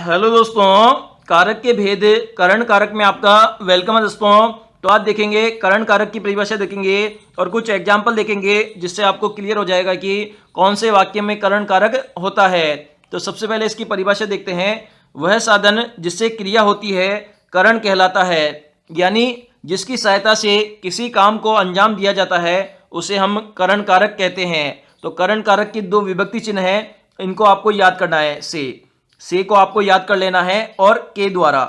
Hello दोस्तों, कारक के भेद करण कारक में आपका वेलकम है दोस्तों। तो आज देखेंगे करण कारक की परिभाषा देखेंगे और कुछ एग्जाम्पल देखेंगे जिससे आपको क्लियर हो जाएगा कि कौन से वाक्य में करण कारक होता है। तो सबसे पहले इसकी परिभाषा देखते हैं। वह साधन जिससे क्रिया होती है करण कहलाता है, यानी जिसकी सहायता से किसी काम को अंजाम दिया जाता है उसे हम करण कारक कहते हैं। तो करण कारक की दो विभक्ति चिन्ह है, इनको आपको याद करना है। से को आपको याद कर लेना है और के द्वारा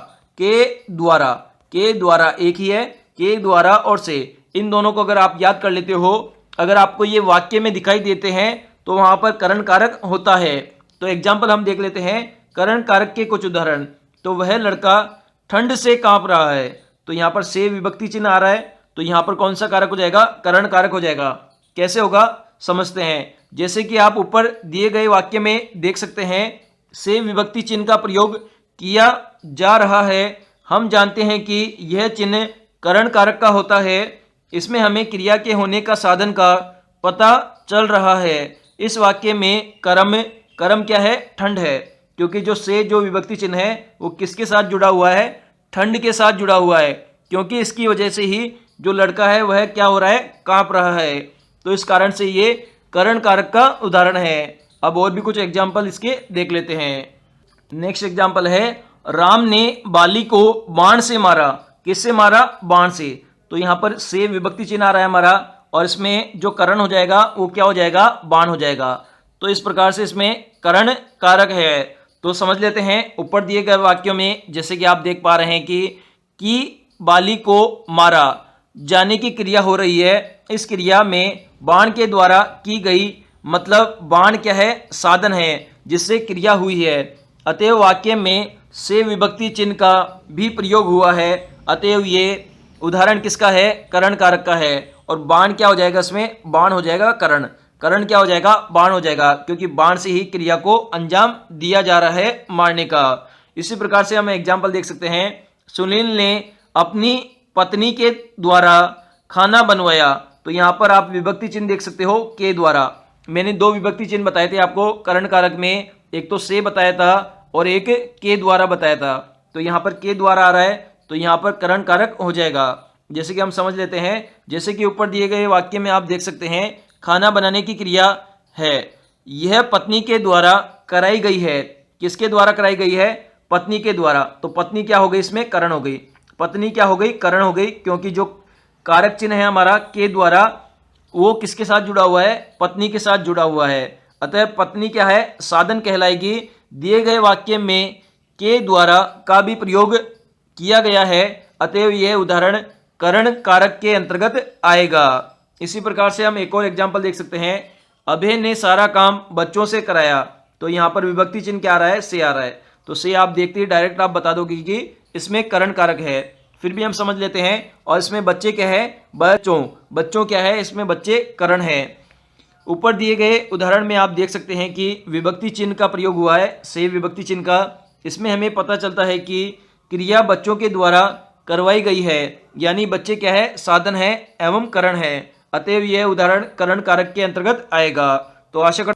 एक ही है, के द्वारा और से, इन दोनों को अगर आप याद कर लेते हो, अगर आपको ये वाक्य में दिखाई देते हैं तो वहां पर करण कारक होता है। तो एग्जाम्पल हम देख लेते हैं करण कारक के कुछ उदाहरण। तो वह लड़का ठंड से कांप रहा है, तो यहां पर से विभक्ति चिन्ह आ रहा है, तो यहां पर कौन सा कारक हो जाएगा? करण कारक हो जाएगा। कैसे होगा समझते हैं। जैसे कि आप ऊपर दिए गए वाक्य में देख सकते हैं, से विभक्ति चिन्ह का प्रयोग किया जा रहा है। हम जानते हैं कि यह चिन्ह करण कारक का होता है। इसमें हमें क्रिया के होने का साधन का पता चल रहा है। इस वाक्य में कर्म क्या है? ठंड है, क्योंकि जो विभक्ति चिन्ह है वो किसके साथ जुड़ा हुआ है? ठंड के साथ जुड़ा हुआ है, क्योंकि इसकी वजह से ही जो लड़का है वह क्या हो रहा है? कांप रहा है। तो इस कारण से ये करण कारक का उदाहरण है। अब और भी कुछ एग्जाम्पल इसके देख लेते हैं। नेक्स्ट एग्जाम्पल है, राम ने बाली को बाण से मारा। किससे मारा? बाण से। तो यहां पर से विभक्ति चिन्ह आ रहा है हमारा, और इसमें जो करण हो जाएगा वो क्या हो जाएगा? बाण हो जाएगा। तो इस प्रकार से इसमें करण कारक है। तो समझ लेते हैं ऊपर दिए गए वाक्यों में, जैसे कि आप देख पा रहे हैं कि बाली को मारा जाने की क्रिया हो रही है। इस क्रिया में बाण के द्वारा की गई, मतलब बाण क्या है? साधन है जिससे क्रिया हुई है। अतएव वाक्य में से विभक्ति चिन्ह का भी प्रयोग हुआ है। अतएव ये उदाहरण किसका है? करण कारक का है। और बाण क्या हो जाएगा? इसमें बाण हो जाएगा करण। करण क्या हो जाएगा? बाण हो जाएगा, क्योंकि बाण से ही क्रिया को अंजाम दिया जा रहा है मारने का। इसी प्रकार से हम एग्जाम्पल देख सकते हैं। सुनील ने अपनी पत्नी के द्वारा खाना बनवाया। तो यहां पर आप विभक्ति चिन्ह देख सकते हो, के द्वारा। मैंने दो विभक्ति चिन्ह बताए थे आपको करण कारक में, एक तो से बताया था और एक के द्वारा बताया था। तो यहां पर के द्वारा आ रहा है, तो यहां पर करण कारक हो जाएगा। जैसे कि हम समझ लेते हैं, जैसे कि ऊपर दिए गए वाक्य में आप देख सकते हैं, खाना बनाने की क्रिया है, यह पत्नी के द्वारा कराई गई है। किसके द्वारा कराई गई है? पत्नी के द्वारा। तो पत्नी क्या हो गई? इसमें करण हो गई। पत्नी क्या हो गई? करण हो गई, क्योंकि जो कारक चिन्ह है हमारा के द्वारा, वो किसके साथ जुड़ा हुआ है? पत्नी के साथ जुड़ा हुआ है। अतः पत्नी क्या है? साधन कहलाएगी। दिए गए वाक्य में के द्वारा का भी प्रयोग किया गया है, अतएव यह उदाहरण करण कारक के अंतर्गत आएगा। इसी प्रकार से हम एक और एग्जाम्पल देख सकते हैं। अभय ने सारा काम बच्चों से कराया। तो यहां पर विभक्ति चिन्ह क्या आ रहा है? से आ रहा है। तो से आप देखते ही डायरेक्ट आप बता दोगे कि इसमें करण कारक है। फिर भी हम समझ लेते हैं। और इसमें बच्चे क्या है? बच्चों क्या है? इसमें बच्चे करण है। ऊपर दिए गए उदाहरण में आप देख सकते हैं कि विभक्ति चिन्ह का प्रयोग हुआ है, से विभक्ति चिन्ह का। इसमें हमें पता चलता है कि क्रिया बच्चों के द्वारा करवाई गई है, यानी बच्चे क्या है? साधन है एवं करण है। अतएव यह उदाहरण करण कारक के अंतर्गत आएगा। तो आशा कर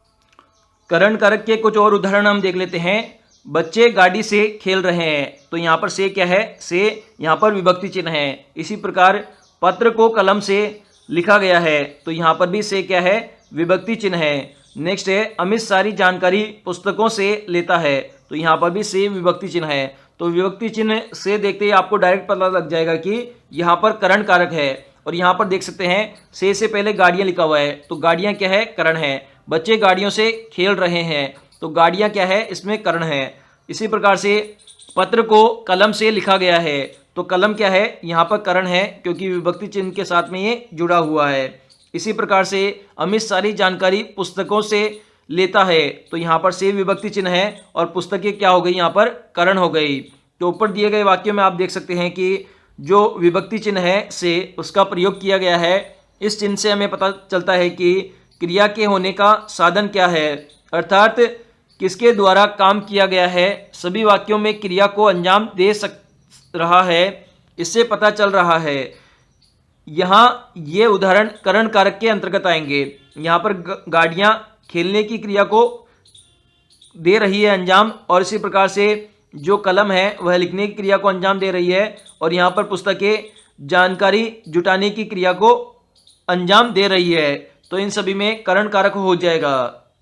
करण कारक के कुछ और उदाहरण हम देख लेते हैं। बच्चे गाड़ी से खेल रहे हैं। तो यहाँ पर से क्या है? से यहाँ पर विभक्ति चिन्ह है। इसी प्रकार पत्र को कलम से लिखा गया है। तो यहाँ पर भी से क्या है? विभक्ति चिन्ह है। नेक्स्ट है, अमित सारी जानकारी पुस्तकों से लेता है। तो यहाँ पर भी से विभक्ति चिन्ह है। तो विभक्ति चिन्ह से देखते ही आपको डायरेक्ट पता लग जाएगा कि यहाँ पर करण कारक है। और यहाँ पर देख सकते हैं से पहले गाड़ियाँ लिखा हुआ है, तो गाड़ियाँ क्या है? करण है। बच्चे गाड़ियों से खेल रहे हैं, तो गाड़ियाँ क्या है? इसमें करण है। इसी प्रकार से पत्र को कलम से लिखा गया है, तो कलम क्या है? यहाँ पर करण है, क्योंकि विभक्ति चिन्ह के साथ में ये जुड़ा हुआ है। इसी प्रकार से अमित सारी जानकारी पुस्तकों से लेता है। तो यहाँ पर से विभक्ति चिन्ह है और पुस्तकें क्या हो गई? यहाँ पर करण हो गई। तो ऊपर दिए गए वाक्यों में आप देख सकते हैं कि जो विभक्ति चिन्ह है से, उसका प्रयोग किया गया है। इस चिन्ह से हमें पता चलता है कि क्रिया के होने का साधन क्या है, अर्थात किसके द्वारा काम किया गया है। सभी वाक्यों में क्रिया को अंजाम दे रहा है, इससे पता चल रहा है। यहाँ ये उदाहरण करण कारक के अंतर्गत आएंगे। यहाँ पर गाड़ियाँ खेलने की क्रिया को दे रही है अंजाम, और इसी प्रकार से जो कलम है वह लिखने की क्रिया को अंजाम दे रही है और यहाँ पर पुस्तकें जानकारी जुटाने की क्रिया को अंजाम दे रही है। तो इन सभी में करण कारक हो जाएगा।